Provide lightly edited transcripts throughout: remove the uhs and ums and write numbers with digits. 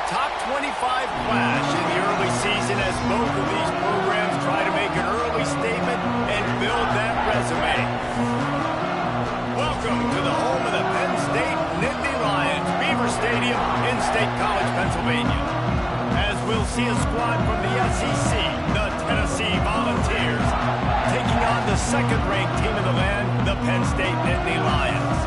top 25 clash in the early season as both of these programs try to make an early statement and build that resume. Welcome to the home of the Penn State Nittany Lions, Beaver Stadium in State College, Pennsylvania. As we'll see a squad from the SEC, the Tennessee Volunteers, taking on the second-ranked team in the land, the Penn State Nittany Lions.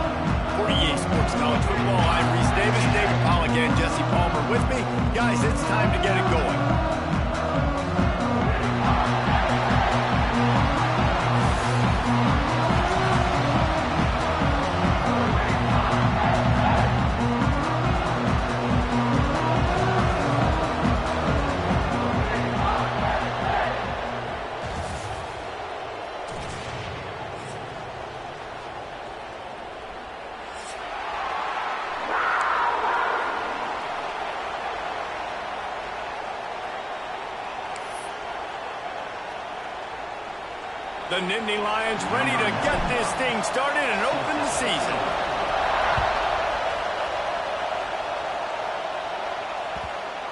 For EA Sports College Football, I'm Reese Davis, David Pollack, and Jesse Palmer with me. Guys, it's time to get it going. The Nittany Lions ready to get this thing started and open the season.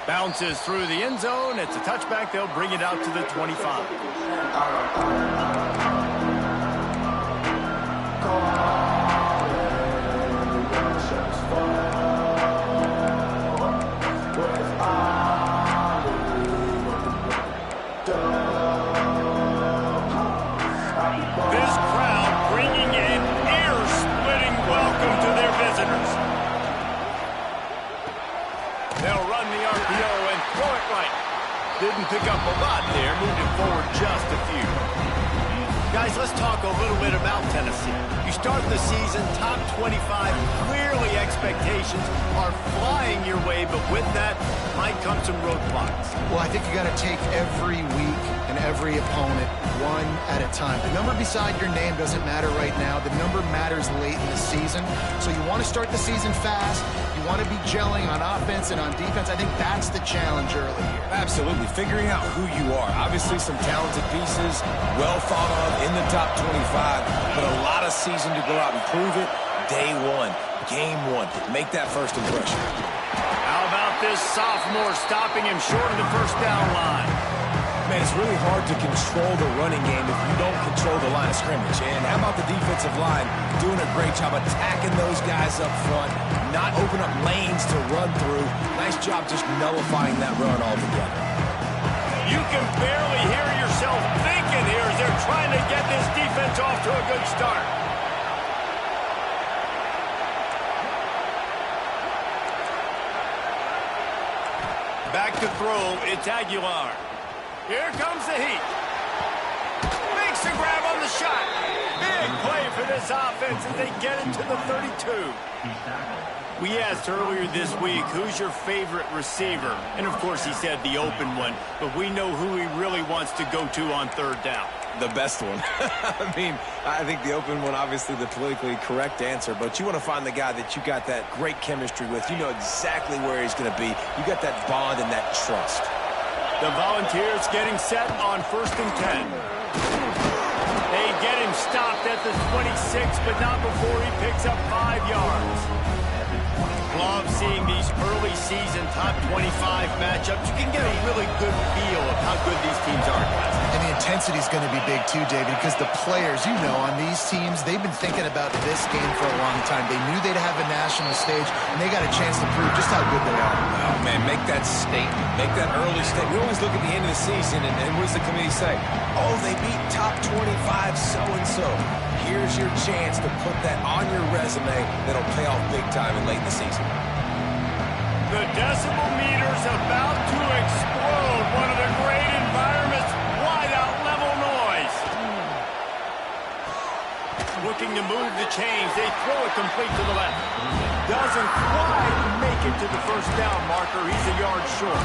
Bounces through the end zone. It's a touchback. They'll bring it out to the 25. Didn't pick up a lot there, moved it forward just a few. Guys, let's talk a little bit about Tennessee. You start the season top 25, clearly expectations are flying your way, but with that might come some roadblocks. Well, I think you got to take every week and every opponent one at a time. The number beside your name doesn't matter right now. The number matters late in the season. So you want to start the season fast. You want to be gelling on offense and on defense. I think that's the challenge early here. Absolutely. Figuring out who you are. Obviously some talented pieces, well thought of in the top 25, but a lot of season to go out and prove it. Day one, game one. Make that first impression. How about this sophomore stopping him short of the first down line? Man, it's really hard to control the running game if you don't control the line of scrimmage. And how about the defensive line doing a great job attacking those guys up front, not open up lanes to run through. Nice job just nullifying that run altogether. You can barely hear yourself thinking here as they're trying to get this defense off to a good start. Back to throw, it's Aguilar. Here comes the heat. Makes a grab on the shot. Big play for this offense as they get into the 32. We asked earlier this week, who's your favorite receiver? And, of course, he said the open one. But we know who he really wants to go to on third down. The best one. I mean, I think the open one, obviously the politically correct answer, but you want to find the guy that you got that great chemistry with. You know exactly where he's going to be. You got that bond and that trust. The Volunteers getting set on 1st and 10. They get him stopped at the 26, but not before he picks up 5 yards. Love seeing these early season top 25 matchups. You can get a really good feel of how good these teams are, guys. And the intensity is going to be big too, David, because the players, you know, on these teams, they've been thinking about this game for a long time. They knew they'd have a national stage, and they got a chance to prove just how good they are. Oh, man, make that statement. Make that early statement. We always look at the end of the season, and what does the committee say? Oh, they beat top 25 so-and-so. Here's your chance to put that on your resume that'll pay off big time and late in the season. The decibel meter's about to explode. One of the great environments, wide-out level noise. Looking to move the chains. They throw it complete to the left. Doesn't quite make it to the first down marker. He's a yard short.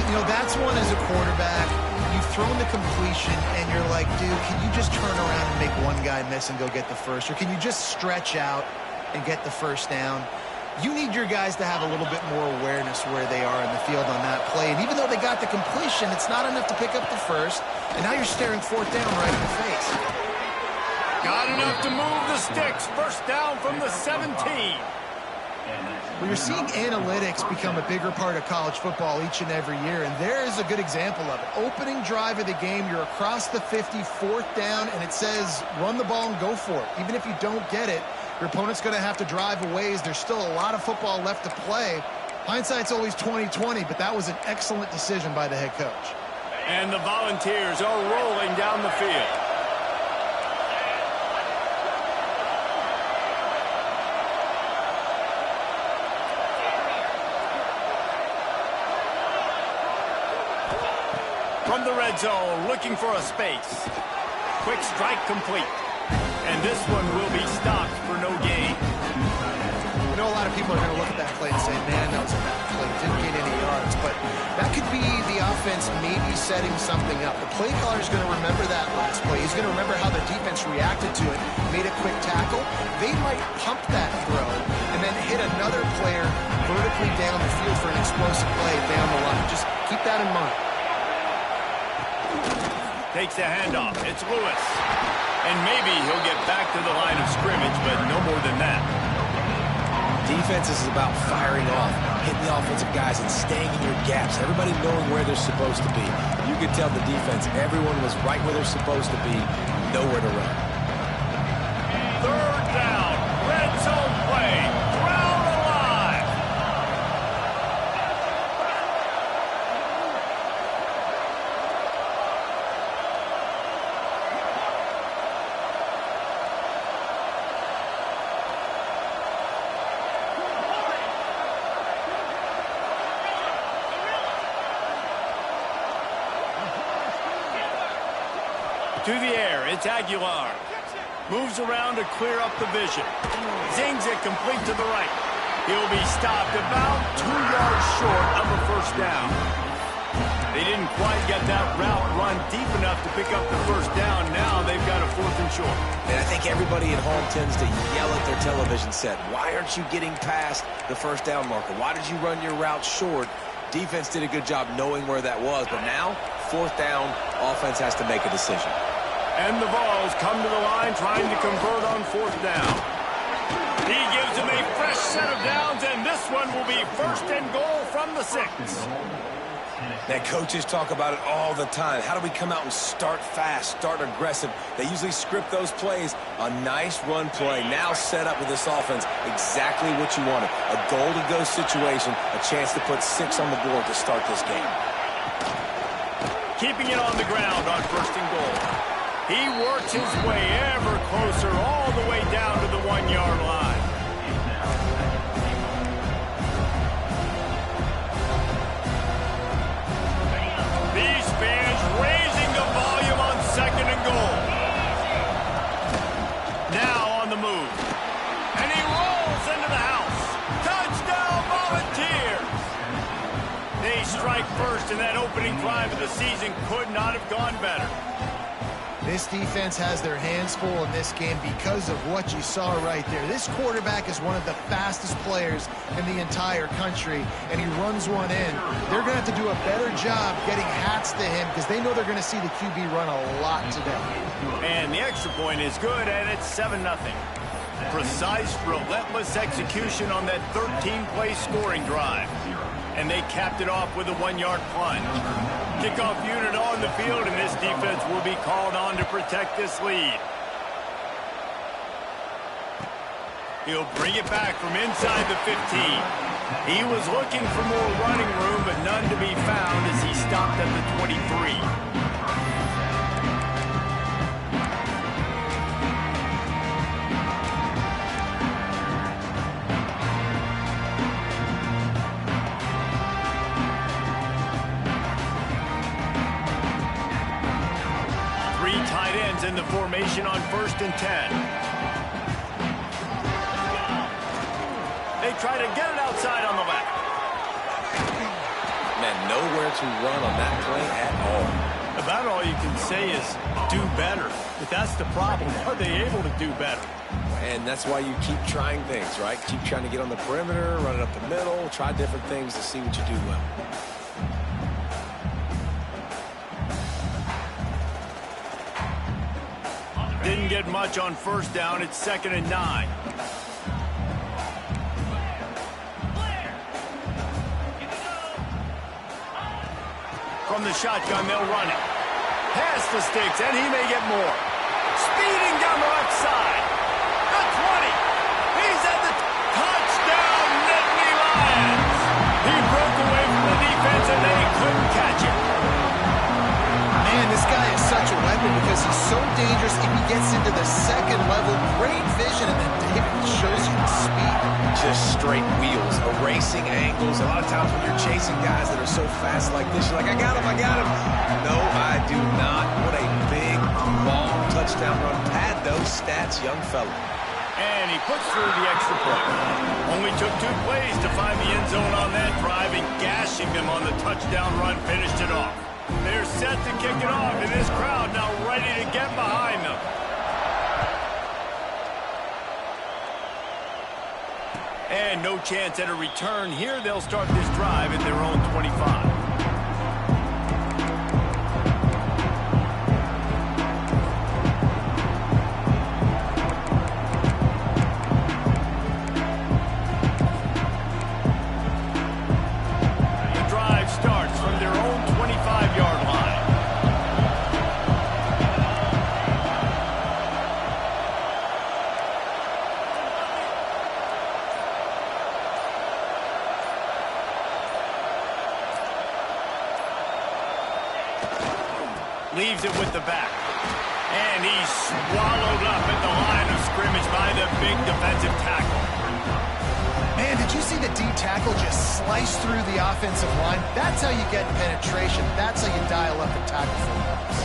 You know, that's one as a quarterback. You've thrown the completion, and you're like, dude, can you just turn around and make one guy miss and go get the first? Or can you just stretch out and get the first down? You need your guys to have a little bit more awareness where they are in the field on that play. And even though they got the completion, it's not enough to pick up the first. And now you're staring 4th down right in the face. Got enough to move the sticks. First down from the 17. Well, you're seeing analytics become a bigger part of college football each and every year, and there is a good example of it. Opening drive of the game, you're across the 50, 4th down, and it says run the ball and go for it. Even if you don't get it, your opponent's going to have to drive a ways. There's still a lot of football left to play. Hindsight's always 20/20, but that was an excellent decision by the head coach. And the Volunteers are rolling down the field. From the red zone, looking for a space. Quick strike complete. And this one will be stopped for no gain. You know, a lot of people are going to look at that play and say, man, that was a bad play. Didn't gain any yards. But that could be the offense maybe setting something up. The play caller is going to remember that last play. He's going to remember how the defense reacted to it, made a quick tackle. They might pump that throw and then hit another player vertically down the field for an explosive play down the line. Just keep that in mind. Takes the handoff. It's Lewis. And maybe he'll get back to the line of scrimmage, but no more than that. Defense is about firing off, hitting the offensive guys, and staying in your gaps. Everybody knowing where they're supposed to be. You could tell the defense, everyone was right where they're supposed to be, nowhere to run. 3rd down. Red zone play. Crowd alive. To the air, it's Aguilar. Moves around to clear up the vision. Zings it complete to the right. He'll be stopped about 2 yards short of a 1st down. They didn't quite get that route run deep enough to pick up the 1st down. Now they've got a 4th and short. And I think everybody at home tends to yell at their television set. Why aren't you getting past the 1st down marker? Why did you run your route short? Defense did a good job knowing where that was. But now, 4th down, offense has to make a decision. And the Vols come to the line trying to convert on 4th down. He gives them a fresh set of downs, and this one will be 1st and goal from the 6. That coaches talk about it all the time. How do we come out and start fast, start aggressive? They usually script those plays. A nice run play now set up with this offense. Exactly what you wanted. A goal-to-go situation, a chance to put 6 on the board to start this game. Keeping it on the ground on 1st and goal. He works his way ever closer all the way down to the 1-yard line. These fans raising the volume on 2nd and goal. Now on the move. And he rolls into the house. Touchdown Volunteers! They strike first, and that opening drive of the season could not have gone better. This defense has their hands full in this game because of what you saw right there. This quarterback is one of the fastest players in the entire country, and he runs one in. They're going to have to do a better job getting hats to him because they know they're going to see the QB run a lot today. And the extra point is good, and it's 7-0. Precise, relentless execution on that 13-play scoring drive. And they capped it off with a 1-yard plunge. Kickoff unit on the field, and this defense will be called on to protect this lead. He'll bring it back from inside the 15. He was looking for more running room, but none to be found as he stopped at the 23. In the formation on 1st and 10. They try to get it outside on the left. Man, nowhere to run on that play at all. About all you can say is do better. But that's the problem. Are they able to do better? And that's why you keep trying things, right? Keep trying to get on the perimeter, run it up the middle, try different things to see what you do well. Didn't get much on 1st down. It's 2nd and 9. from the shotgun, they'll run it. Past the sticks, and he may get more. Speeding down the left side. The 20. He's at the touchdown, Nittany Lions. He broke away from the defense, and they couldn't catch him. Man, this guy is such a weapon because he's so dangerous if he gets into the second level. Great vision, and then David shows you the speed. Just straight wheels, erasing angles. A lot of times when you're chasing guys that are so fast like this, you're like, I got him, I got him. No, I do not. What a big, long touchdown run. Pad those stats, young fella. And he puts through the extra point. Only took 2 plays to find the end zone on that drive, and gashing them on the touchdown run finished it off. They're set to kick it off, and this crowd now ready to get behind them. And no chance at a return here. They'll start this drive at their own 25. The drive starts from their own 25-yard line. Leaves it with the back. And he's swallowed up at the line of scrimmage by the big defensive tackle. Man, did you see the D tackle just slice through the offensive line? That's how you get penetration. That's how you dial up the tackle for reps.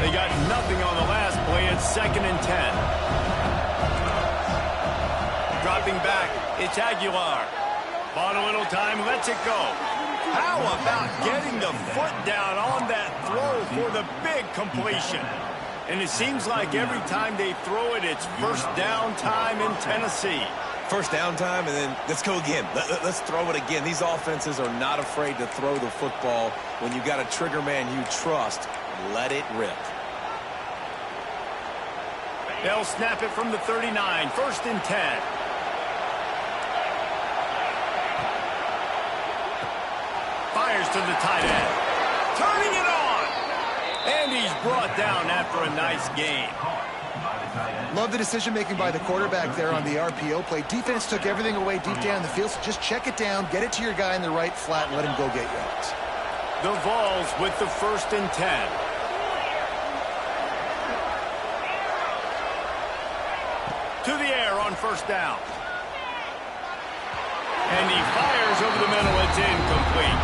They got nothing on the last play. It's 2nd and 10. Dropping back, it's Aguilar. Bought a little time, lets it go. How about getting the foot down on that throw for the big completion? And it seems like every time they throw it, it's first down time in Tennessee. First down time, and then let's go again. Let's throw it again. These offenses are not afraid to throw the football. When you got a trigger man you trust, let it rip. They'll snap it from the 39, 1st and 10. Fires to the tight end. Turning it on. And he's brought down after a nice gain. Love the decision-making by the quarterback there on the RPO play. Defense took everything away deep down the field, so just check it down, get it to your guy in the right flat, and let him go get yards. The Vols with the 1st and 10. To the air on 1st down. And he fires over the middle. It's incomplete.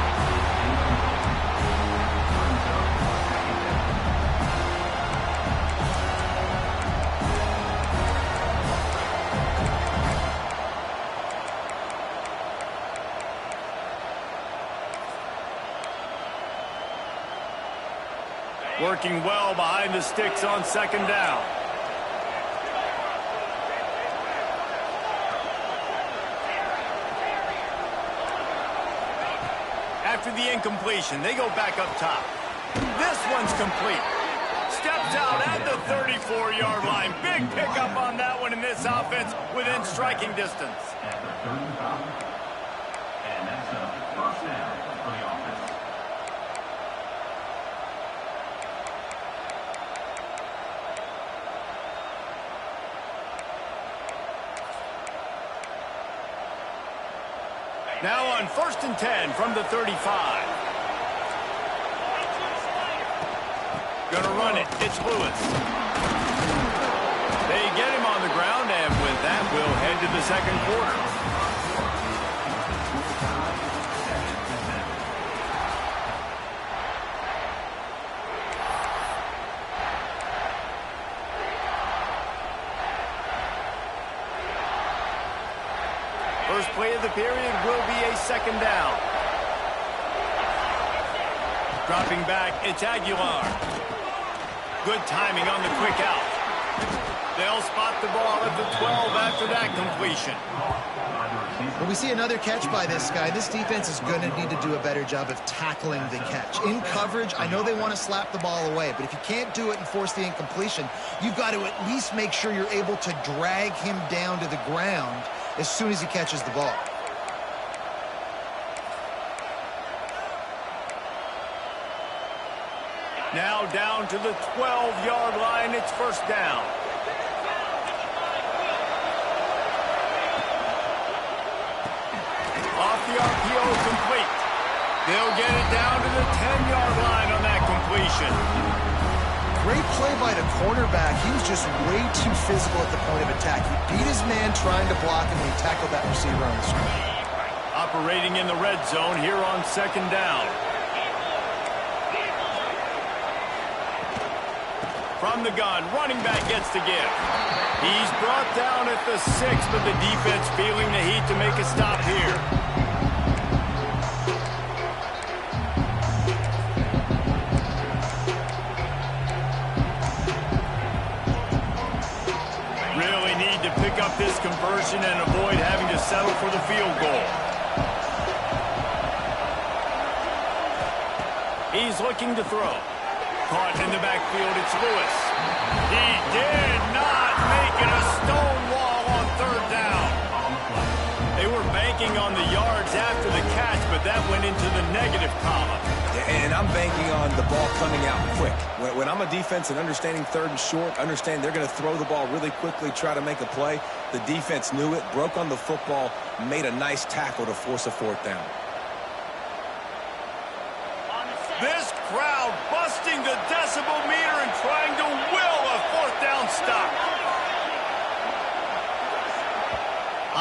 Working well behind the sticks on 2nd down. After the incompletion, they go back up top. This one's complete. Steps out at the 34-yard line. Big pickup on that one in this offense within striking distance. And that's a 1st down for the offense. Now on 1st and 10 from the 35. Gonna run it. It's Lewis. They get him on the ground, and with that, we'll head to the 2nd quarter. First play of the period will be a 2nd down. Dropping back, it's Aguilar. Good timing on the quick out. They'll spot the ball at the 12 after that completion. Well, we see another catch by this guy. This defense is going to need to do a better job of tackling the catch. In coverage, I know they want to slap the ball away, but if you can't do it and force the incompletion, you've got to at least make sure you're able to drag him down to the ground as soon as he catches the ball. Now down to the 12-yard line. It's first down. Off the RPO, complete. They'll get it down to the 10-yard line on that completion. Great play by the cornerback. He was just way too physical at the point of attack. He beat his man trying to block him when he tackled that receiver on the screen. Operating in the red zone here on second down. From the gun, running back gets the give. He's brought down at the 6, but the defense feeling the heat to make a stop here. Really need to pick up this conversion and avoid having to settle for the field goal. He's looking to throw. Caught in the backfield, it's Lewis. He did not make it a stone wall on third down. They were banking on the yards after the catch, but that went into the negative column. And I'm banking on the ball coming out quick. When I'm a defense and understanding third and short, understand they're going to throw the ball really quickly, try to make a play. The defense knew it, broke on the football, made a nice tackle to force a fourth down. This crowd busting the decibel meter and trying to will a fourth down stop.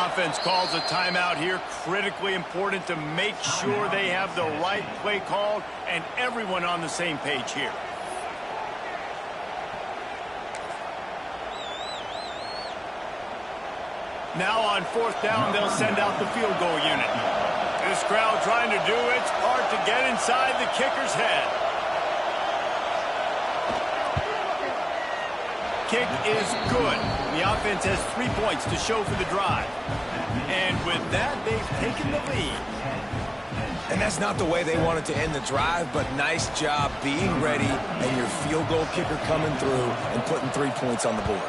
Offense calls a timeout here. Critically important to make sure they have the right play called and everyone on the same page here. Now on fourth down, they'll send out the field goal unit. This crowd trying to do its part to get inside the kicker's head. Kick is good. The offense has 3 points to show for the drive. And with that, they've taken the lead. And that's not the way they wanted to end the drive, but nice job being ready and your field goal kicker coming through and putting 3 points on the board.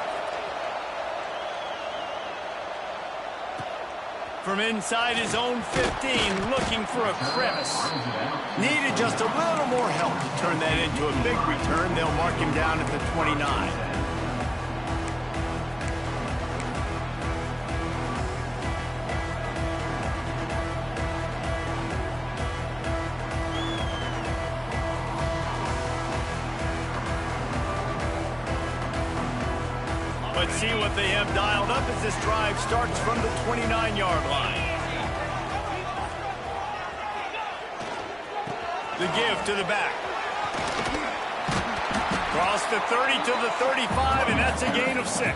From inside his own 15, looking for a crevice. Needed just a little more help to turn that into a big return. They'll mark him down at the 29. Let's see what they have dialed up as this drive starts from the 29-yard line. The give to the back. Cross the 30 to the 35, and that's a gain of 6.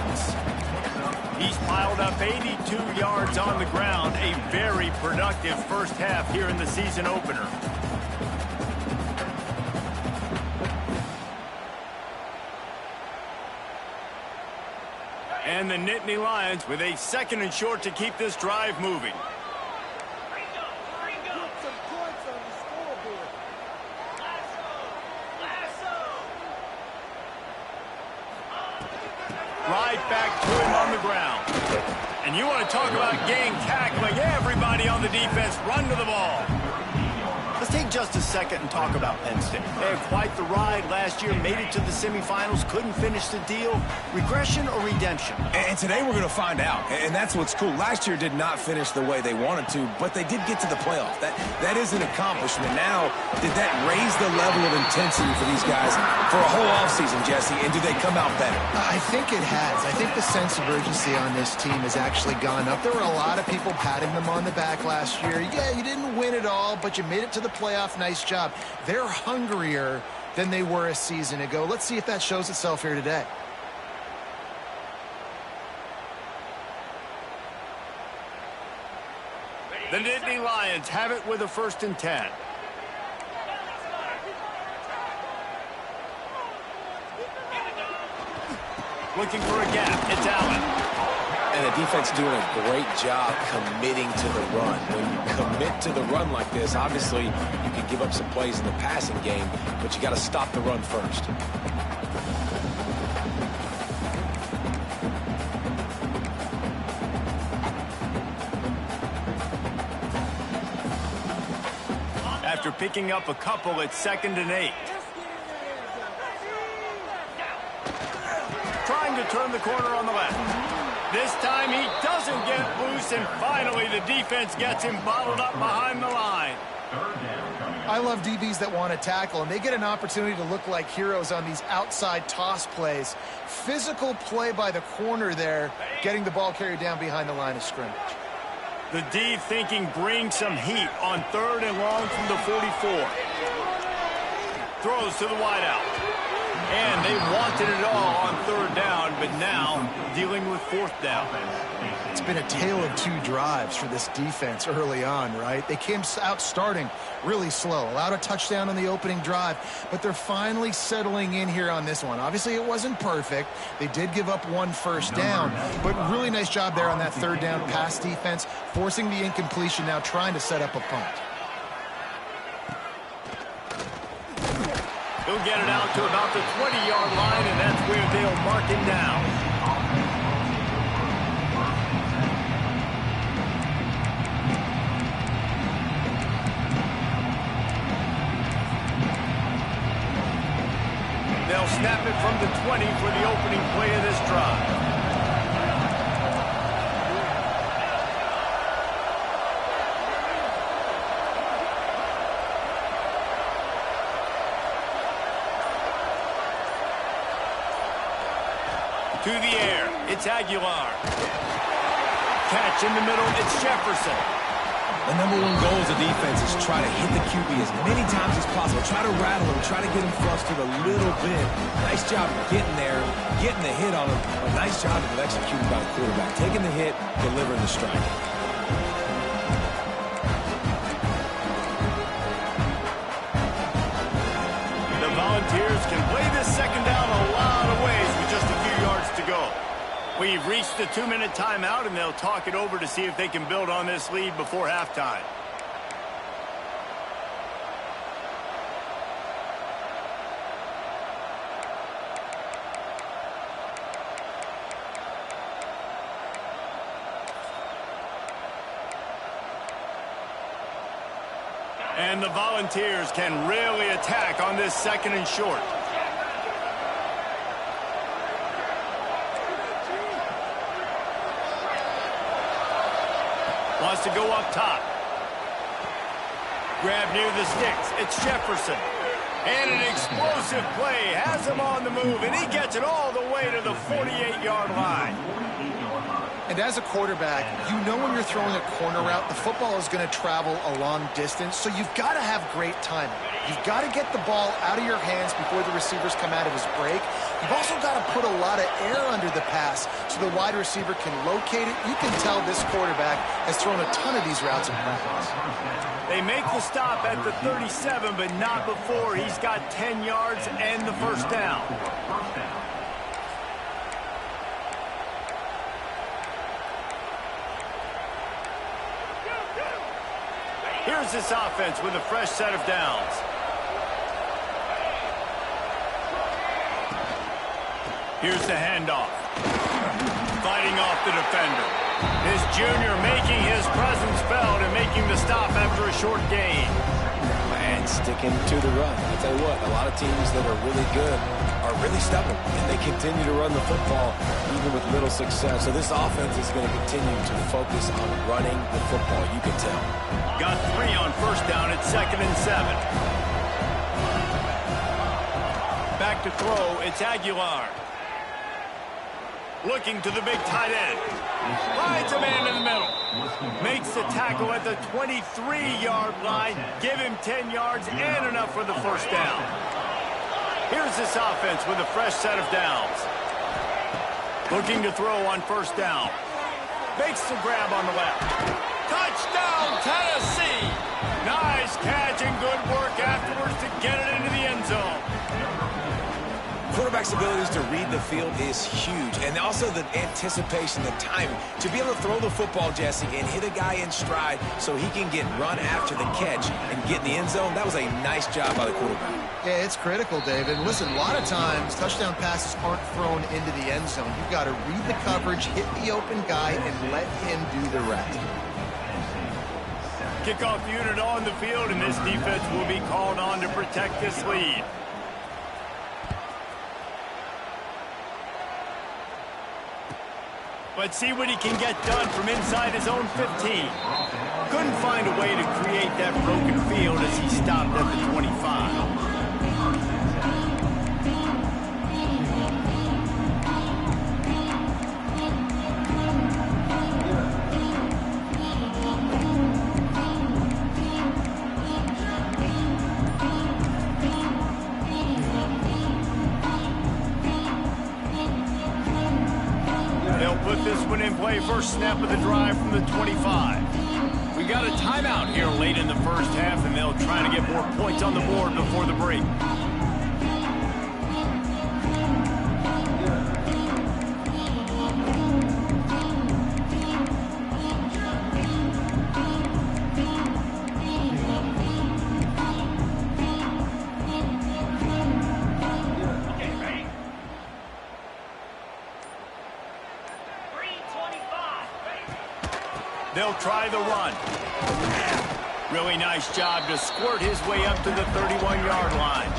He's piled up 82 yards on the ground. A very productive first half here in the season opener. And the Nittany Lions with a second and short to keep this drive moving. Right back to him on the ground. And you want to talk about game tackling. Everybody on the defense run to the ball. Let's take just a second and talk about Penn State. They had quite the ride last year, made it to the semifinals, couldn't finish the deal. Regression or redemption? And today we're going to find out. And that's what's cool. Last year did not finish the way they wanted to, but they did get to the playoff. That is an accomplishment. Now, did that raise the level of intensity for these guys for a whole offseason, Jesse? And do they come out better? I think it has. I think the sense of urgency on this team has actually gone up. There were a lot of people patting them on the back last year. Yeah, you didn't win it all, but you made it to the playoff. Nice job. They're hungrier than they were a season ago. Let's see if that shows itself here today. The Nittany Lions have it with a 1st and 10. Looking for a gap. It's Allen. And the defense doing a great job committing to the run. When you commit to the run like this, obviously you can give up some plays in the passing game, but you got to stop the run first. After picking up a couple, it's 2nd and 8. Trying to turn the corner on the left. This time he doesn't get loose, and finally the defense gets him bottled up behind the line. I love DBs that want to tackle, and they get an opportunity to look like heroes on these outside toss plays. Physical play by the corner there, getting the ball carried down behind the line of scrimmage. The D thinking bring some heat on 3rd and long from the 44. Throws to the wideout. And they wanted it all on 3rd down, but now dealing with 4th down. It's been a tale of 2 drives for this defense early on, right? They came out starting really slow, allowed a touchdown on the opening drive, but they're finally settling in here on this one. Obviously, it wasn't perfect. They did give up 1 first down, but really nice job there on that 3rd down pass defense, forcing the incompletion, now trying to set up a punt. He'll get it out to about the 20-yard line, and that's where they'll mark him down. They'll snap it from the 20 for the opening play of this drive. To the air, it's Aguilar. Catch in the middle, it's Jefferson. The number 1 goal as a defense is try to hit the QB as many times as possible. Try to rattle him, try to get him flustered a little bit. Nice job getting there, getting the hit on him. A nice job of executing by the quarterback. Taking the hit, delivering the strike. The Volunteers can play this 2nd down a lot of ways with just a few yards to go. We've reached the 2-minute timeout, and they'll talk it over to see if they can build on this lead before halftime. And the Volunteers can really attack on this 2nd and short. Wants to go up top. Grab near the sticks. It's Jefferson. And an explosive play. Has him on the move, and he gets it all the way to the 48-yard line. And as a quarterback, you know when you're throwing a corner route, the football is going to travel a long distance, so you've got to have great timing. You've got to get the ball out of your hands before the receivers come out of his break. You've also got to put a lot of air under the pass so the wide receiver can locate it. You can tell this quarterback has thrown a ton of these routes in practice. They make the stop at the 37, but not before he's got 10 yards and the first down. Here's this offense with a fresh set of downs. Here's the handoff. Fighting off the defender. This junior making his presence felt and making the stop after a short gain. And sticking to the run. I'll tell you what, a lot of teams that are really good are really stubborn, and they continue to run the football even with little success. So this offense is going to continue to focus on running the football, you can tell. Got 3 on first down at 2nd and 7. Back to throw, it's Aguilar. Looking to the big tight end. Finds a man in the middle. Makes the tackle at the 23-yard line. Give him 10 yards and enough for the first down. Here's this offense with a fresh set of downs. Looking to throw on first down. Makes the grab on the left. Touchdown, Tennessee! Nice catch and good work afterwards to get it into the end zone. Quarterback quarterback's abilities to read the field is huge. And also the anticipation, the timing. To be able to throw the football, Jesse, and hit a guy in stride so he can get run after the catch and get in the end zone, that was a nice job by the quarterback. Yeah, it's critical, David. Listen, a lot of times, touchdown passes aren't thrown into the end zone. You've got to read the coverage, hit the open guy, and let him do the rest. Kickoff unit on the field, and this defense will be called on to protect this lead. Let's see what he can get done from inside his own 15. Couldn't find a way to create that broken field as he stopped at the 25. Put this one in play, first snap of the drive from the 25. We got a timeout here late in the first half, and they'll try to get more points on the board before the break. They'll try the run. Really nice job to squirt his way up to the 31-yard line.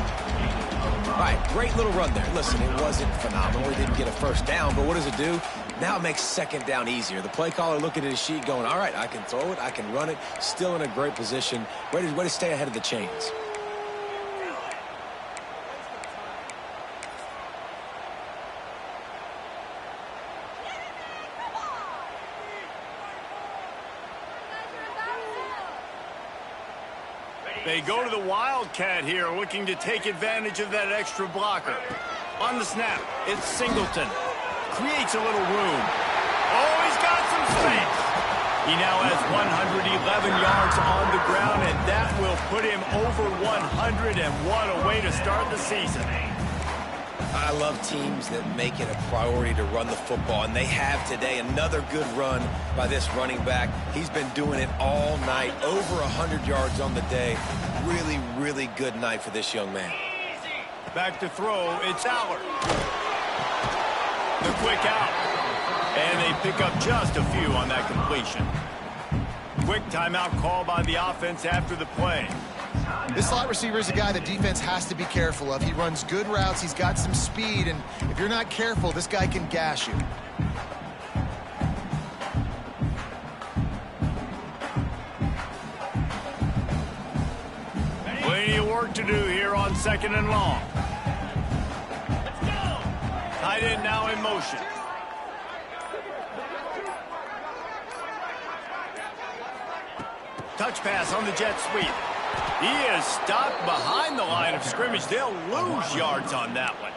All right, great little run there. Listen, it wasn't phenomenal. He didn't get a first down, but what does it do? Now it makes second down easier. The play caller looking at his sheet going, all right, I can throw it, I can run it, still in a great position. Way to stay ahead of the chains. They go to the Wildcat here, looking to take advantage of that extra blocker. On the snap, it's Singleton. Creates a little room. Oh, he's got some space. He now has 111 yards on the ground, and that will put him over 100, and what a way to start the season. I love teams that make it a priority to run the football, and they have today. Another good run by this running back. He's been doing it all night, over 100 yards on the day. Really, really good night for this young man. Back to throw, it's Aller. The quick out. And they pick up just a few on that completion. Quick timeout call by the offense after the play. This slot receiver is a guy the defense has to be careful of. He runs good routes, he's got some speed, and if you're not careful, this guy can gash you. Plenty of work to do here on second and long. Tight end now in motion. Touch pass on the jet sweep. He is stopped behind the line of scrimmage. They'll lose yards on that one.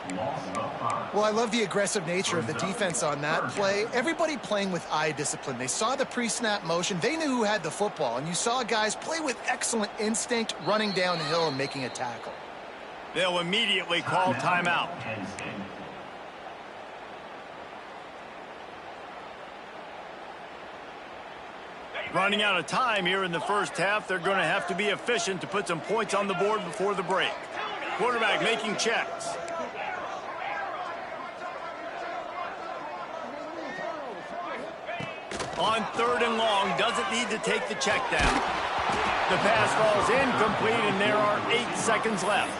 Well, I love the aggressive nature of the defense on that play. Everybody playing with eye discipline. They saw the pre-snap motion. They knew who had the football. And you saw guys play with excellent instinct, running downhill and making a tackle. They'll immediately call timeout. Running out of time here in the first half. They're going to have to be efficient to put some points on the board before the break. Quarterback making checks. On third and long, doesn't need to take the check down. The pass falls incomplete, and there are 8 seconds left.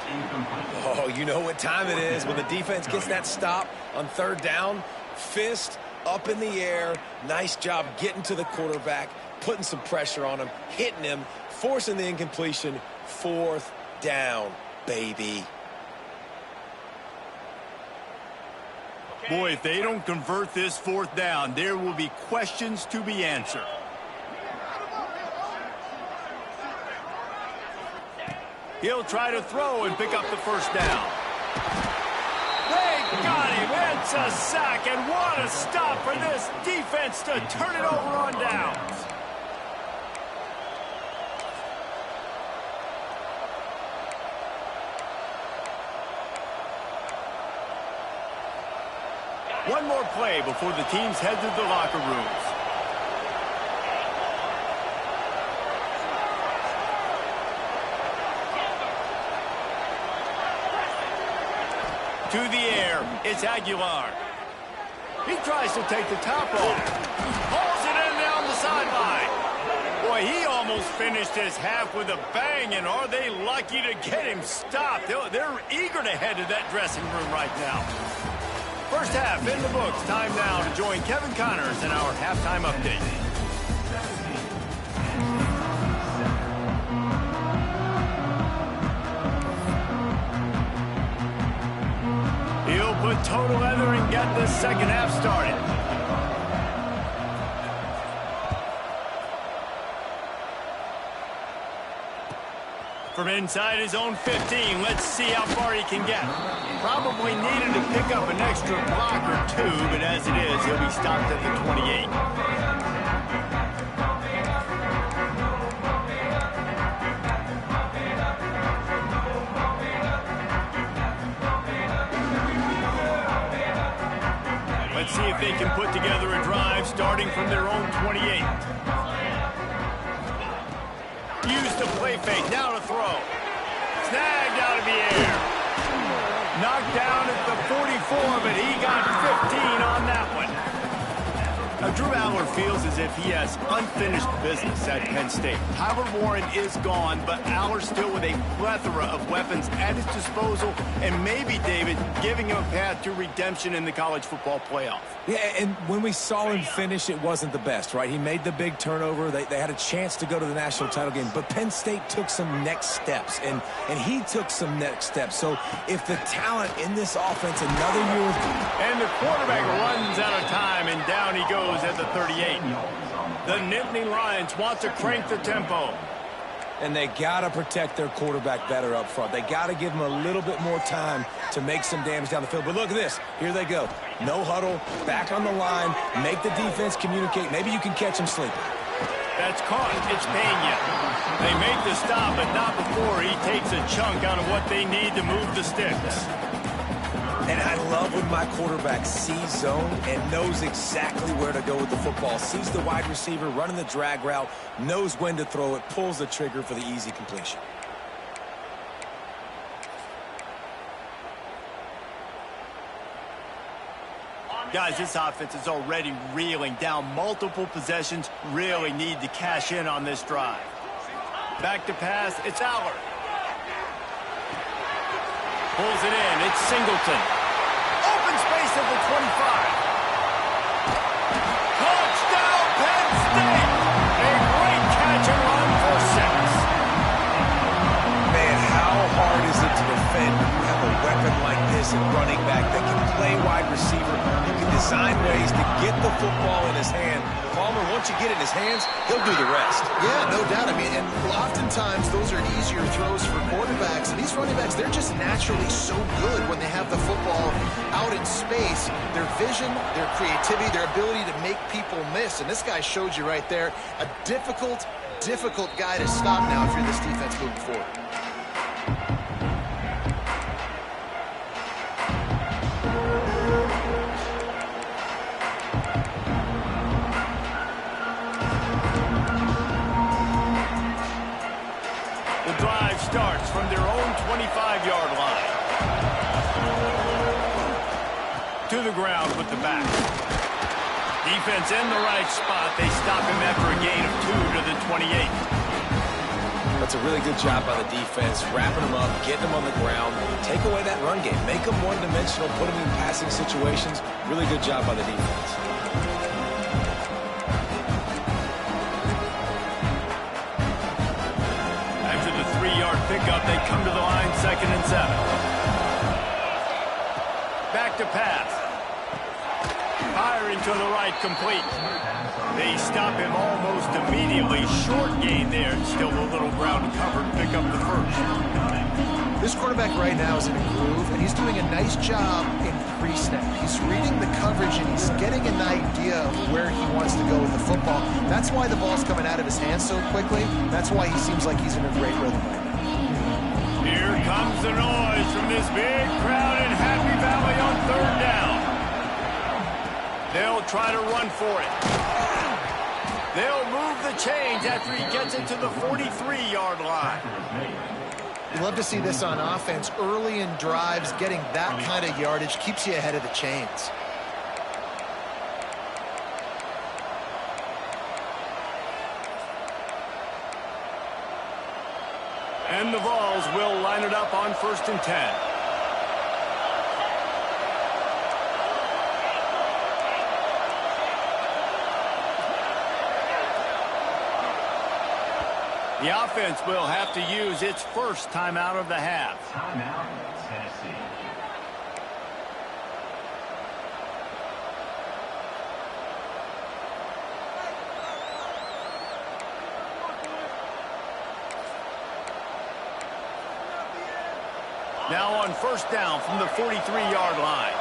Oh, you know what time it is when the defense gets that stop on third down. Fist up in the air. Nice job getting to the quarterback, putting some pressure on him, hitting him, forcing the incompletion. Fourth down, baby. Boy, if they don't convert this fourth down, there will be questions to be answered. He'll try to throw and pick up the first down. They got him. It's a sack, and what a stop for this defense to turn it over on downs. One more play before the teams head to the locker rooms. To the air, it's Aguilar. He tries to take the top off. Hauls it in down the sideline. Boy, he almost finished his half with a bang, and are they lucky to get him stopped? They're eager to head to that dressing room right now. First half in the books. Time now to join Kevin Connors in our halftime update. He'll put toe together and get this second half started. From inside his own 15, let's see how far he can get. Probably needed to pick up an extra block or two, but as it is, he'll be stopped at the 28. Let's see if they can put together a drive starting from their own 28. Used to play fake, now to throw. Snagged out of the air. Knocked down at the 44, but he got 15 on that one. Now, Drew Aller feels as if he has unfinished business at Penn State. Tyler Warren is gone, but Aller still with a plethora of weapons at his disposal, and maybe, David, giving him a path to redemption in the college football playoff. Yeah, and when we saw him finish, it wasn't the best, right? He made the big turnover. They had a chance to go to the national title game, but Penn State took some next steps, and he took some next steps. So if the talent in this offense another year... And the quarterback runs out of time, and down he goes at the 38. The Nittany Lions want to crank the tempo. And they got to protect their quarterback better up front. They got to give him a little bit more time to make some damage down the field. But look at this. Here they go. No huddle, back on the line, make the defense communicate. Maybe you can catch him sleeping. That's caught. It's Pena. They make the stop, but not before he takes a chunk out of what they need to move the sticks. And I love when my quarterback sees zone and knows exactly where to go with the football. Sees the wide receiver running the drag route, knows when to throw it, pulls the trigger for the easy completion. Guys, this offense is already reeling down multiple possessions. Really need to cash in on this drive. Back to pass. It's Aller. Pulls it in. It's Singleton. Open space at the 25. Touchdown, Penn State. A great catch and run for 6. Man, how hard is it to defend when you have a weapon like this at running back that can play wide receiver? You can design ways to get the football in his hand. Palmer, once you get it in his hands, he'll do the rest. Yeah, no doubt. I mean, and oftentimes those are easier throws for quarterbacks. And these running backs, they're just naturally so good when they have the football out in space. Their vision, their creativity, their ability to make people miss. And this guy showed you right there, a difficult guy to stop now if you're this defense moving forward. Starts from their own 25-yard line. To the ground with the back. Defense in the right spot. They stop him after a gain of 2 to the 28. That's a really good job by the defense, wrapping them up, getting them on the ground, take away that run game, make them one-dimensional, put them in passing situations. Really good job by the defense. Pickup, they come to the line, 2nd and 7. Back to pass. Firing to the right, complete. They stop him almost immediately. Short gain there, still a little ground covered. Pick up the first. This quarterback right now is in a groove, and he's doing a nice job in pre-snap. He's reading the coverage, and he's getting an idea of where he wants to go with the football. That's why the ball's coming out of his hands so quickly. That's why he seems like he's in a great rhythm right now. Here comes the noise from this big crowd in Happy Valley on 3rd down. They'll try to run for it. They'll move the chains after he gets it to the 43-yard line. You love to see this on offense. Early in drives, getting that kind of yardage keeps you ahead of the chains. And the Vols will line it up on 1st and 10. The offense will have to use its first timeout of the half. Timeout, Tennessee. Now on 1st down from the 43-yard line.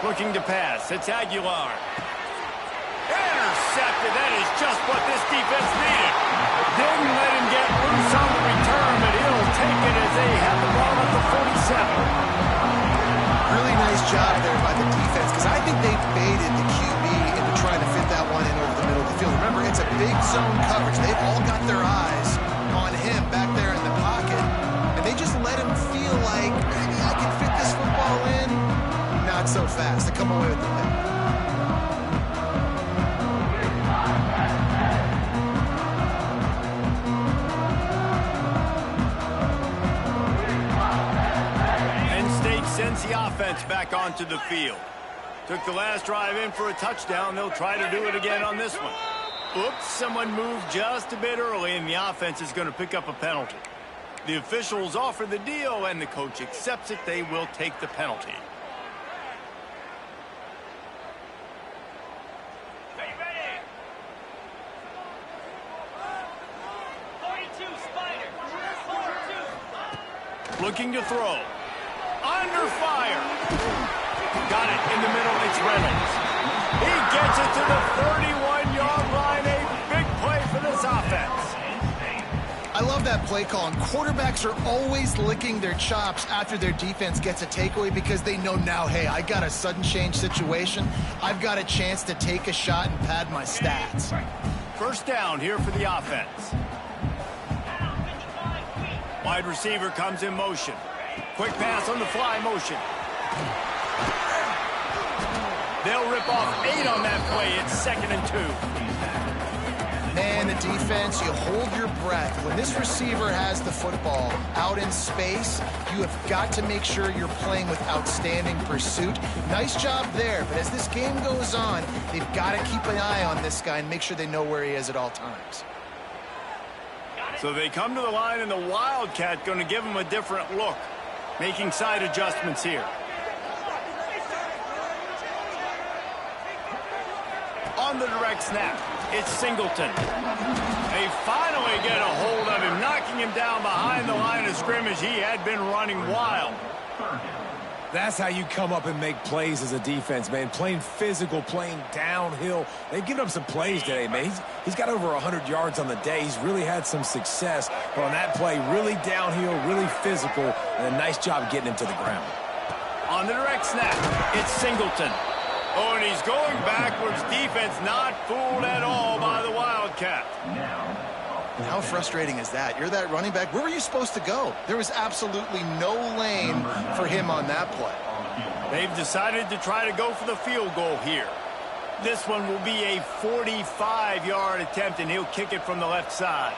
Looking to pass. It's Aguilar. Intercepted. That is just what this defense needed. Didn't let him get loose on the return, but he'll take it as they have the ball at the 47. Really nice job there by the defense, because I think they baited the QB into trying to fit that one in over the middle of the field. Remember, it's a big zone coverage. They've all got their eyes on him back there in the pocket, and they just let him feel like, maybe I can fit this football in. Not so fast. They come away with the pick. Penn State sends the offense back onto the field. Took the last drive in for a touchdown. They'll try to do it again on this one. Oops, someone moved just a bit early, and the offense is going to pick up a penalty. The officials offer the deal, and the coach accepts it. They will take the penalty. Looking to throw. Under fire. Got it in the middle. It's Reynolds. He gets it to the 31-yard line. A big play for this offense. I love that play call. And quarterbacks are always licking their chops after their defense gets a takeaway, because they know now, hey, I got a sudden change situation. I've got a chance to take a shot and pad my stats. 1st down here for the offense. Wide receiver comes in motion. Quick pass on the fly motion. They'll rip off 8 on that play. It's 2nd and 2. Man, the defense, you hold your breath. When this receiver has the football out in space, you have got to make sure you're playing with outstanding pursuit. Nice job there, but as this game goes on, they've got to keep an eye on this guy and make sure they know where he is at all times. So they come to the line, and the Wildcat going to give them a different look, making side adjustments here. On the direct snap, it's Singleton. They finally get a hold of him, knocking him down behind the line of scrimmage. He had been running wild. That's how you come up and make plays as a defense, man. Playing physical, playing downhill. They've given up some plays today, man. He's got over 100 yards on the day. He's really had some success. But on that play, really downhill, really physical, and a nice job getting him to the ground. On the direct snap, it's Singleton. Oh, and he's going backwards. Defense not fooled at all by the Wildcat. How frustrating is that? You're that running back. Where were you supposed to go? There was absolutely no lane for him on that play. They've decided to try to go for the field goal here. This one will be a 45-yard attempt, and he'll kick it from the left side.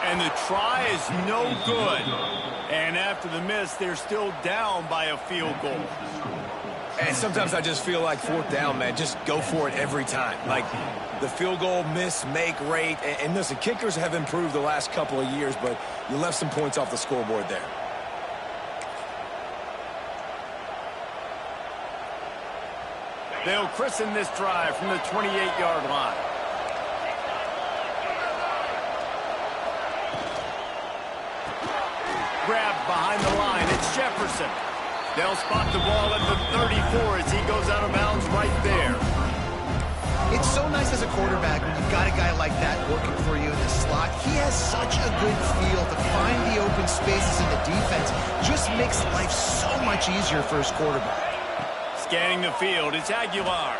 And the try is no good. And after the miss, they're still down by a field goal. And sometimes I just feel like 4th down, man. Just go for it every time. Like the field goal miss, make rate. And listen, kickers have improved the last couple of years, but you left some points off the scoreboard there. They'll christen this drive from the 28-yard line. Grabbed behind behind the line. It's Jefferson. They'll spot the ball at the 34 as he goes out of bounds right there. It's so nice as a quarterback when you've got a guy like that working for you in the slot. He has such a good feel to find the open spaces in the defense. Just makes life so much easier for his quarterback. Scanning the field, it's Aguilar.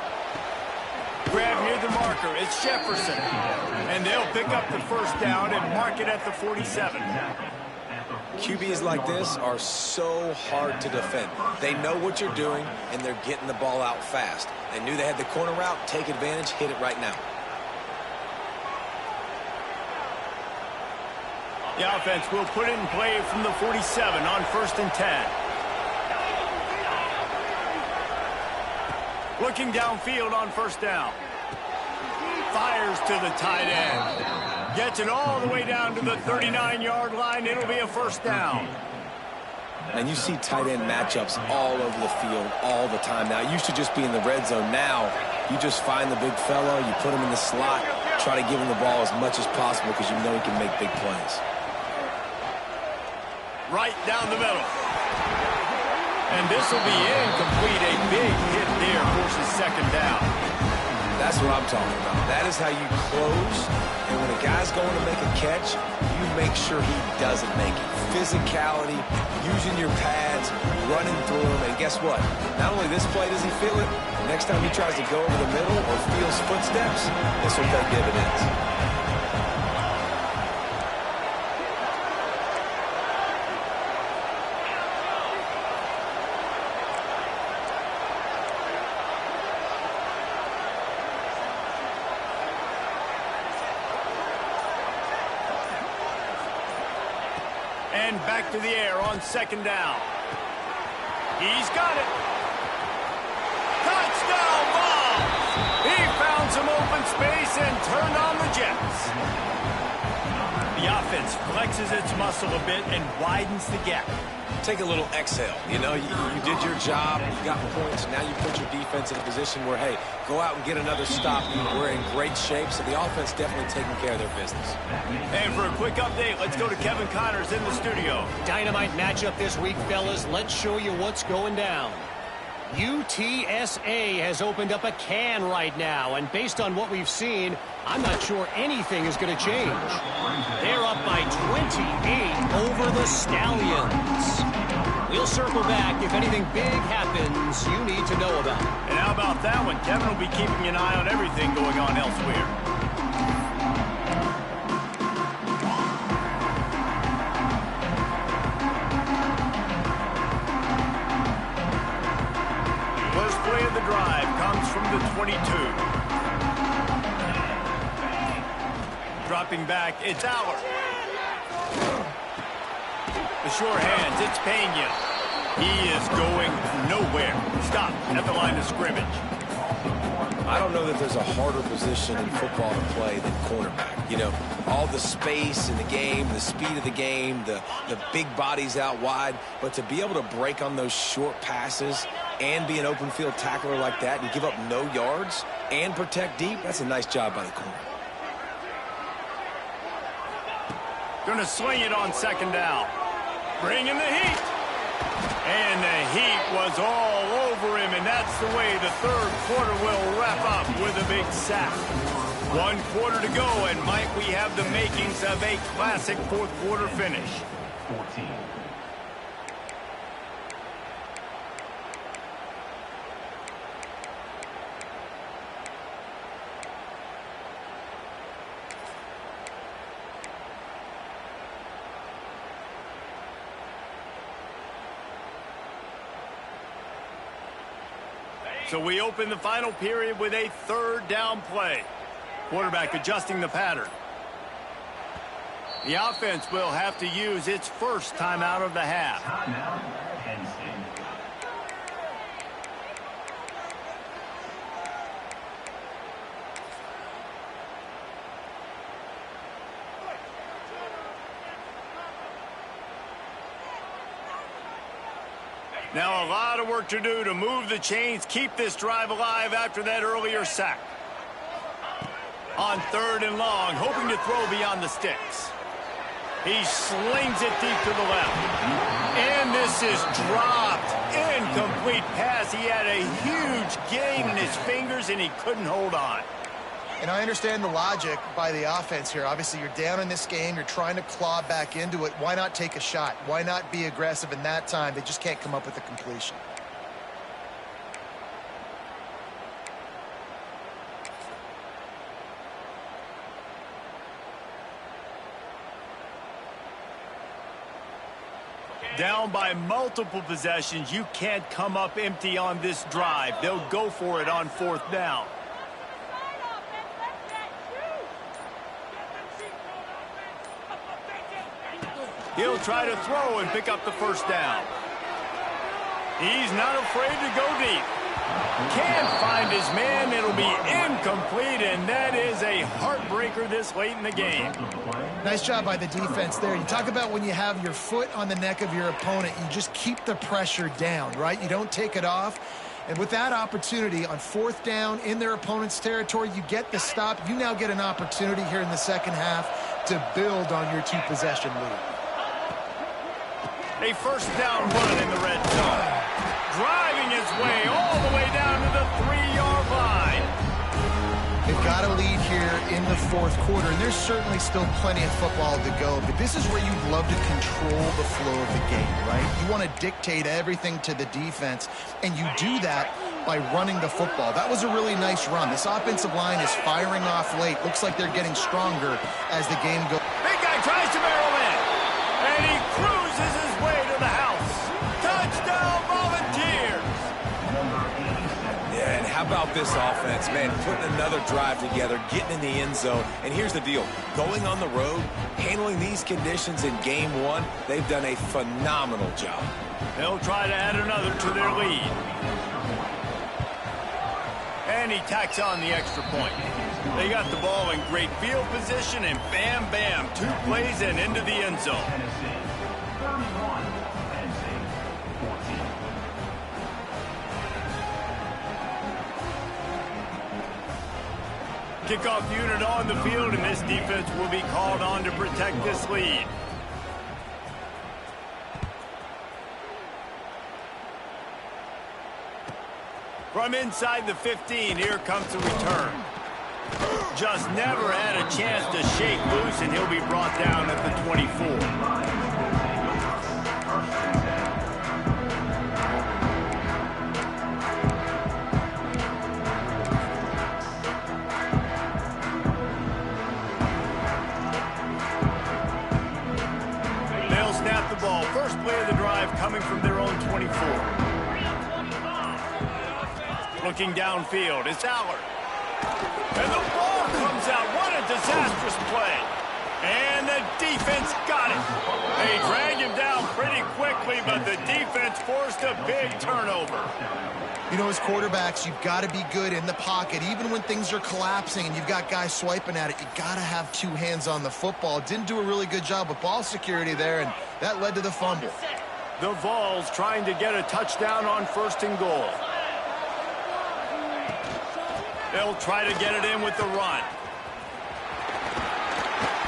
Grab near the marker, it's Jefferson. And they'll pick up the first down and mark it at the 47. QBs like this are so hard to defend. They know what you're doing, and they're getting the ball out fast. They knew they had the corner route. Take advantage. Hit it right now. The offense will put it in play from the 47 on 1st and 10. Looking downfield on 1st down. Fires to the tight end. Gets it all the way down to the 39-yard line. It'll be a 1st down. And you see tight end matchups all over the field all the time. Now, it used to just be in the red zone. Now, you just find the big fellow, you put him in the slot, try to give him the ball as much as possible because you know he can make big plays. Right down the middle. And this will be incomplete. A big hit there forces 2nd down. That's what I'm talking about. That is how you close. And when a guy's going to make a catch, you make sure he doesn't make it. Physicality, using your pads, running through him. And guess what? Not only this play does he feel it, the next time he tries to go over the middle or feels footsteps, this will pay dividends. And back to the air on 2nd down. He's got it. Touchdown ball! He found some open space and turned on the Jets. The offense flexes its muscle a bit and widens the gap. Take a little exhale. You know, you did your job, you got points, now you put your defense in a position where, hey, go out and get another stop. We're in great shape, so the offense definitely taking care of their business. And for a quick update, let's go to Kevin Connors in the studio. Dynamite matchup this week, fellas. Let's show you what's going down. UTSA has opened up a can right now, and based on what we've seen, I'm not sure anything is going to change. They're up by 28 over the Stallions. We'll circle back if anything big happens you need to know about. And how about that one? Kevin will be keeping an eye on everything going on elsewhere. First play of the drive comes from the 22. Dropping back, it's Aller. The sure hands, it's Pena. He is going nowhere. Stop at the line of scrimmage. I don't know that there's a harder position in football to play than cornerback. You know, all the space in the game, the speed of the game, the big bodies out wide. But to be able to break on those short passes and be an open field tackler like that and give up no yards and protect deep, that's a nice job by the corner. Gonna swing it on 2nd down. Bringing the heat. And the heat was all over him, and that's the way the 3rd quarter will wrap up with a big sack. 1 quarter to go, and might we have the makings of a classic 4th quarter finish. 14. So we open the final period with a 3rd down play. Quarterback adjusting the pattern. The offense will have to use its first timeout of the half. Timeout, Penn State. Now a lot of work to do to move the chains, keep this drive alive after that earlier sack. On 3rd and long, hoping to throw beyond the sticks. He slings it deep to the left. And this is dropped. Incomplete pass. He had a huge gain in his fingers, and he couldn't hold on. And I understand the logic by the offense here. Obviously, you're down in this game. You're trying to claw back into it. Why not take a shot? Why not be aggressive in that time? They just can't come up with a completion. Down by multiple possessions, you can't come up empty on this drive. They'll go for it on 4th down. He'll try to throw and pick up the 1st down. He's not afraid to go deep. Can't find his man. It'll be incomplete, and that is a heartbreaker this late in the game. Nice job by the defense there. You talk about when you have your foot on the neck of your opponent, you just keep the pressure down, right? You don't take it off. And with that opportunity on 4th down in their opponent's territory, you get the stop. You now get an opportunity here in the second half to build on your 2-possession lead. A 1st down run in the red zone. Driving his way all the way down to the 3-yard line. They've got a lead here in the 4th quarter, and there's certainly still plenty of football to go, but this is where you'd love to control the flow of the game, right? You want to dictate everything to the defense, and you do that by running the football. That was a really nice run. This offensive line is firing off late. Looks like they're getting stronger as the game goes. Big guy tries to barrel in, and he cruises his way to the house. Touchdown, Volunteers! Yeah, and how about this offense, man? Putting another drive together, getting in the end zone. And here's the deal. Going on the road, handling these conditions in game 1, they've done a phenomenal job. They'll try to add another to their lead. And he tacks on the extra point. They got the ball in great field position, and bam, bam, 2 plays and into the end zone. Kickoff unit on the field, and this defense will be called on to protect this lead. From inside the 15, here comes the return. Just never had a chance to shake loose, and he'll be brought down at the 24. Ball. First play of the drive coming from their own 24. Looking downfield, it's Allard. And the ball comes out. What a disastrous play. And the defense got it. They dragged him down pretty quickly, but the defense forced a big turnover. You know, as quarterbacks, you've got to be good in the pocket. Even when things are collapsing and you've got guys swiping at it, you got to have 2 hands on the football. Didn't do a really good job with ball security there, and that led to the fumble. The Vols trying to get a touchdown on 1st and goal. They'll try to get it in with the run.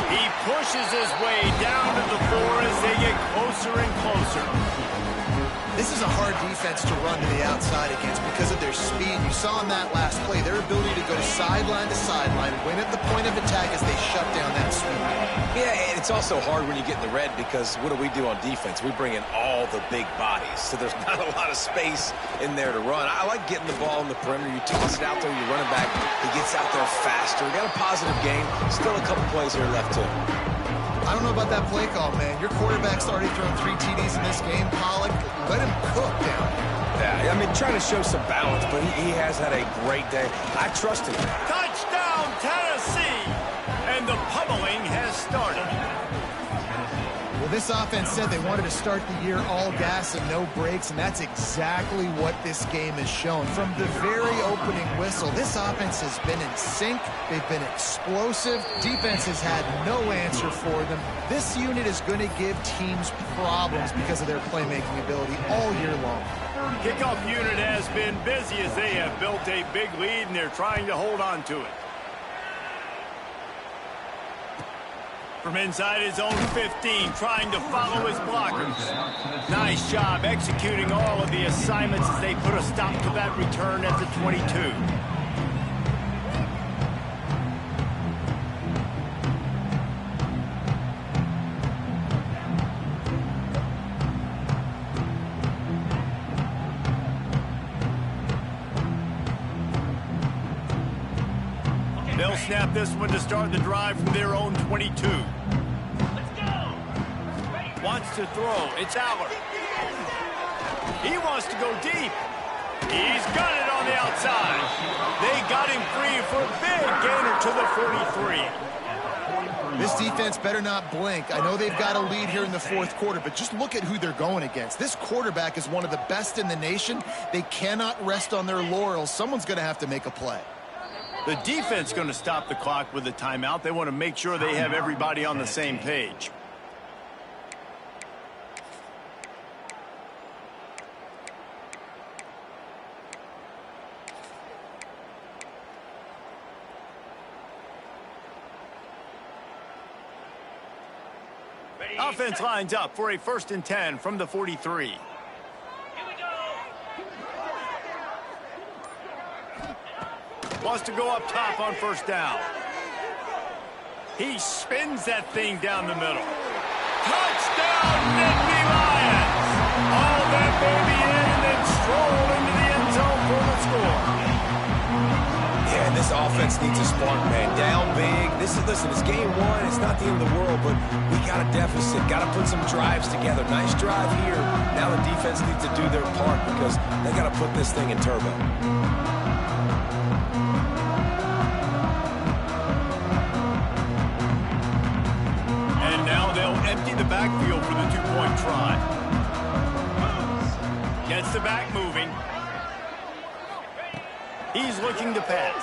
He pushes his way down to the floor as they get closer and closer. This is a hard defense to run to the outside against because of their speed. You saw in that last play their ability to go sideline to sideline, win at the point of attack as they shut down that sweep. Yeah, and it's also hard when you get in the red because what do we do on defense? We bring in all the big bodies, so there's not a lot of space in there to run. I like getting the ball in the perimeter. You toss it out there, you run it back. He gets out there faster. We got a positive game. Still a couple plays here left too. I don't know about that play call, man. Your quarterback's already thrown 3 TDs in this game. Pollock, let him cook down. Yeah, I mean, trying to show some balance, but he has had a great day. I trust him. Touchdown, Tennessee! And the pummeling has started. Well, this offense said they wanted to start the year all gas and no brakes, and that's exactly what this game has shown. From the very opening whistle, this offense has been in sync. They've been explosive. Defense has had no answer for them. This unit is going to give teams problems because of their playmaking ability all year long. Kickoff unit has been busy as they have built a big lead, and they're trying to hold on to it. From inside his own 15, trying to follow his blockers. Nice job executing all of the assignments as they put a stop to that return at the 22. They'll snap this one to start the drive from their own 22. Let's go. Wants to throw. It's Aller. He wants to go deep. He's got it on the outside. They got him free for a big gainer to the 43. This defense better not blink. I know they've got a lead here in the fourth quarter, but just look at who they're going against. This quarterback is one of the best in the nation. They cannot rest on their laurels. Someone's going to have to make a play. The defense is going to stop the clock with a timeout. They want to make sure they have everybody on the same page. Offense lines up for a 1st and 10 from the 43. Wants to go up top on 1st down. He spins that thing down the middle. Touchdown, Nittany Lions! All that baby in and then stroll into the end zone for the score. Yeah, and this offense needs a spark, man. Down big. Listen, it's game one. It's not the end of the world, but we got a deficit. Got to put some drives together. Nice drive here. Now the defense needs to do their part because they got to put this thing in turbo. Empty the backfield for the two-point try. Gets the back moving. He's looking to pass.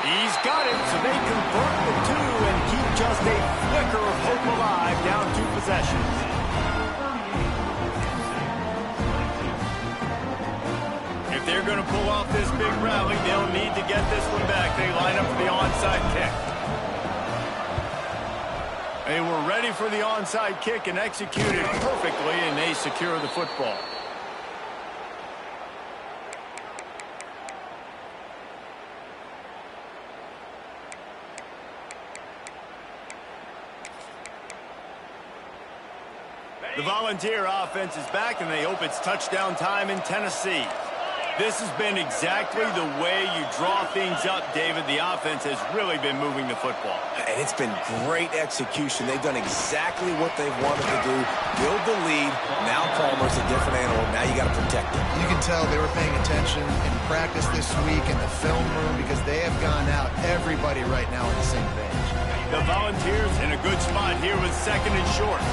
He's got it, so they convert the two and keep just a flicker of hope alive down 2 possessions. If they're going to pull off this big rally, they'll need to get this one back. They line up for the onside kick. They were ready for the onside kick and executed perfectly, and they secure the football. The Volunteer offense is back, and they hope it's touchdown time in Tennessee. This has been exactly the way you draw things up, David. The offense has really been moving the football. And it's been great execution. They've done exactly what they've wanted to do. Build the lead. Now Palmer's a different animal. Now you got to protect him. You can tell they were paying attention in practice this week in the film room because they have gone out. Everybody right now on the same page. The Volunteers in a good spot here with 2nd and short.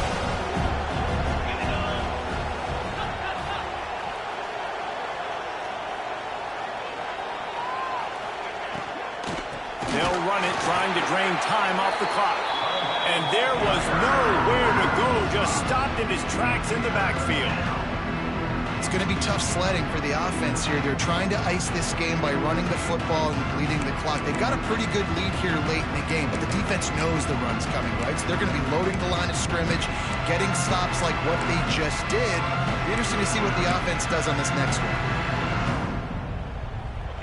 They'll run it, trying to drain time off the clock. And there was nowhere to go, just stopped in his tracks in the backfield. It's going to be tough sledding for the offense here. They're trying to ice this game by running the football and bleeding the clock. They've got a pretty good lead here late in the game, but the defense knows the run's coming, right? So they're going to be loading the line of scrimmage, getting stops like what they just did. It'll be interesting to see what the offense does on this next one.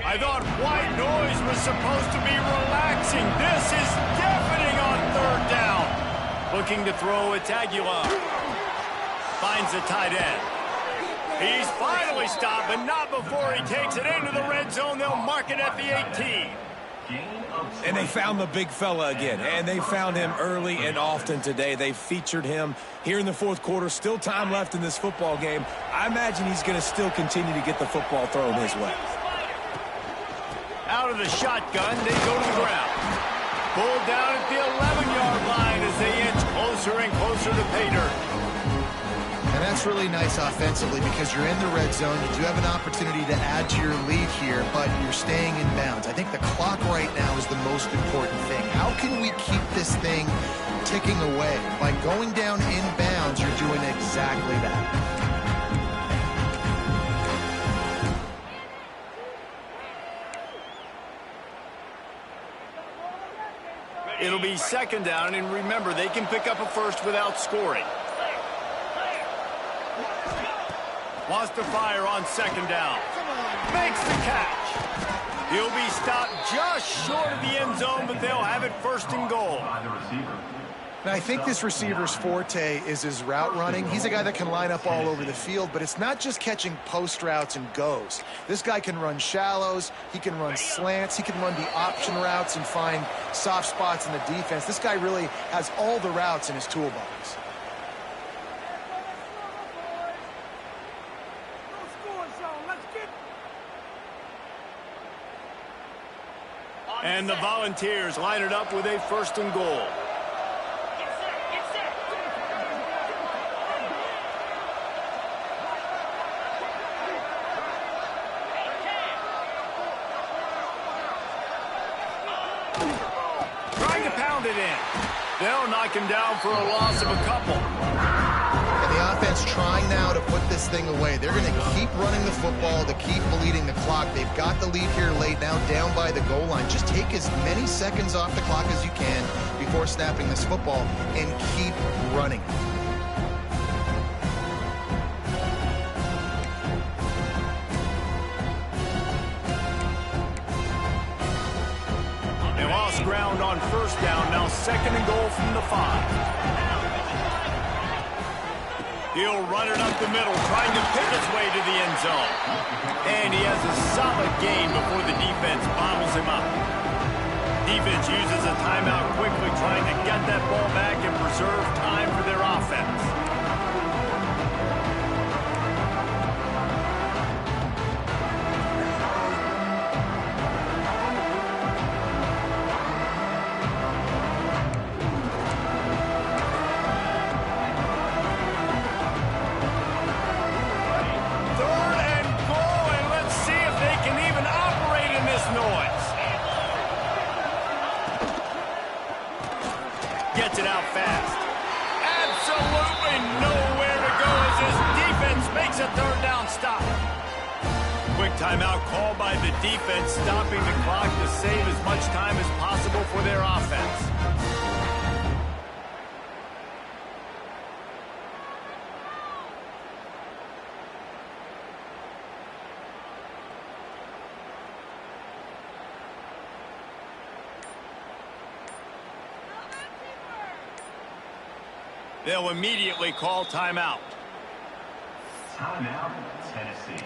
I thought white noise was supposed to be relaxing. This is deafening on 3rd down. Looking to throw, it's Aguilar. Finds the tight end. He's finally stopped, but not before he takes it into the red zone. They'll mark it at the 18. And they found the big fella again, and they found him early and often today. They featured him here in the 4th quarter. Still time left in this football game. I imagine he's going to still continue to get the football thrown his way. Out of the shotgun, they go to the ground. Pulled down at the 11-yard line as they inch closer and closer to pay dirt. And that's really nice offensively because you're in the red zone. You do have an opportunity to add to your lead here, but you're staying in bounds. I think the clock right now is the most important thing. How can we keep this thing ticking away? By going down in bounds, you're doing exactly that. It'll be second down, and remember, they can pick up a first without scoring. Wants to fire on second down. Makes the catch. He'll be stopped just short of the end zone, but they'll have it first and goal. Now, I think this receiver's forte is his route running. He's a guy that can line up all over the field, but it's not just catching post routes and goes. This guy can run shallows, he can run slants, he can run the option routes and find soft spots in the defense. This guy really has all the routes in his toolbox. And the Volunteers line it up with a first and goal. Trying to pound it in. They'll knock him down for a loss of a couple. And the offense trying now to put this thing away. They're going to keep running the football to keep bleeding the clock. They've got the lead here late now down by the goal line. Just take as many seconds off the clock as you can before snapping this football and keep running. They lost ground on first down. Now second and goal from the 5. He'll run it up the middle, trying to pick his way to the end zone. And he has a solid gain before the defense bottles him up. Defense uses a timeout quickly, trying to get that ball back and preserve time for their offense. Gets it out fast. Absolutely nowhere to go as his defense makes a third down stop. Quick timeout called by the defense, stopping the clock to save as much time as possible for their offense. They'll immediately call timeout. Timeout, Tennessee.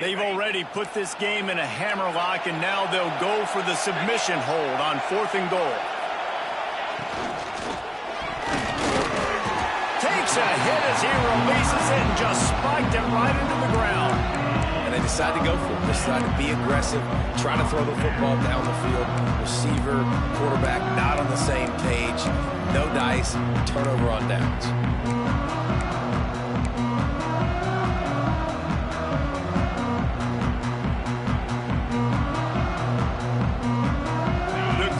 They've already put this game in a hammerlock, and now they'll go for the submission hold on fourth and goal. Takes a hit as he releases it and just spiked it right into the ground. And they decide to go for it. They decide to be aggressive, try to throw the football down the field. Receiver, quarterback, not on the same page. No dice, turnover on downs.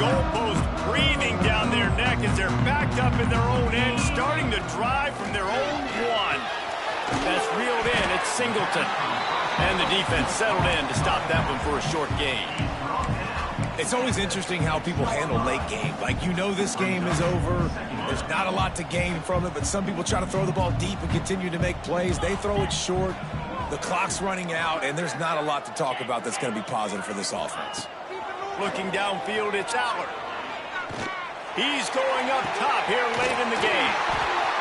Goalpost breathing down their neck as they're backed up in their own end, starting to drive from their own one. That's reeled in. It's Singleton. And the defense settled in to stop that one for a short gain. It's always interesting how people handle late game. Like, you know this game is over. There's not a lot to gain from it, but some people try to throw the ball deep and continue to make plays. They throw it short. The clock's running out, and there's not a lot to talk about that's going to be positive for this offense. Looking downfield, it's Aller. He's going up top here late in the game.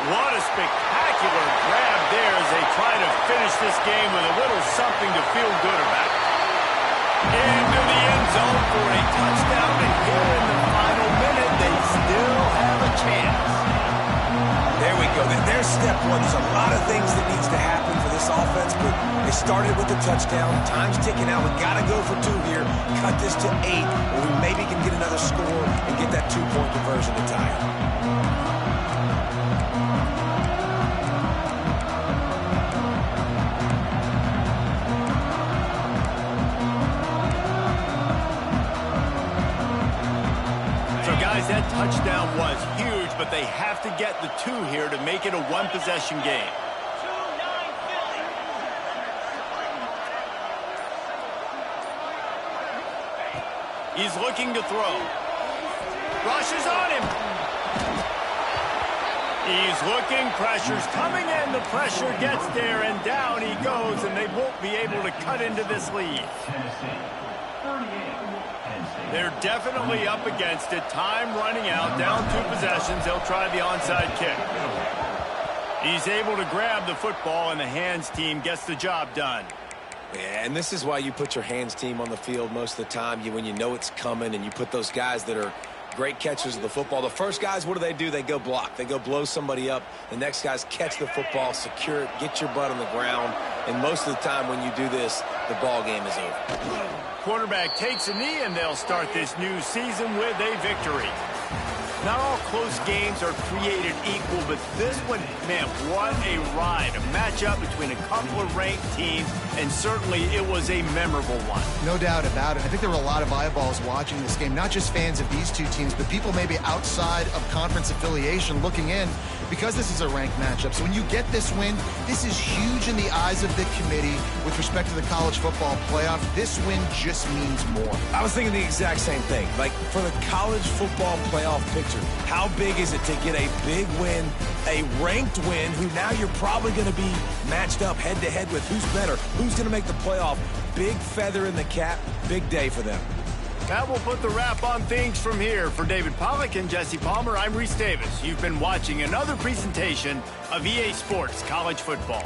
What a spectacular grab there as they try to finish this game with a little something to feel good about. Into the end zone for a touchdown, and here in the final minute, they still have a chance. There we go. There's step one. There's a lot of things that needs to happen for this offense, but they started with the touchdown. Time's ticking out. We got to go for 2 here. Cut this to 8, or we maybe can get another score and get that 2-point conversion to tie it. touchdown was huge, but they have to get the 2 here to make it a one-possession game. He's looking to throw. Rushes on him. He's looking, pressure's coming in. The pressure gets there, and down he goes, and they won't be able to cut into this lead. They're definitely up against it. Time running out, down 2 possessions. They'll try the onside kick. He's able to grab the football, and the hands team gets the job done. Yeah, and this is why you put your hands team on the field most of the time. When you know it's coming, and you put those guys that are great catchers of the football. The first guys, what do? They go block. They go blow somebody up. The next guys catch the football, secure it, get your butt on the ground. And most of the time when you do this, the ball game is over. Quarterback takes a knee, and they'll start this new season with a victory. Not all close games are created equal, but this one, man, what a ride. A matchup between a couple of ranked teams, and certainly it was a memorable one. No doubt about it. I think there were a lot of eyeballs watching this game, not just fans of these 2 teams, but people maybe outside of conference affiliation looking in, because this is a ranked matchup. So when you get this win, this is huge in the eyes of the committee with respect to the college football playoff. This win just means more. I was thinking the exact same thing. Like, for the college football playoff picture, how big is it to get a big win, a ranked win, who now you're probably going to be matched up head-to-head with who's better, who's going to make the playoff. Big feather in the cap, big day for them. That will put the wrap on things from here. For David Pollack and Jesse Palmer, I'm Reese Davis. You've been watching another presentation of EA Sports College Football.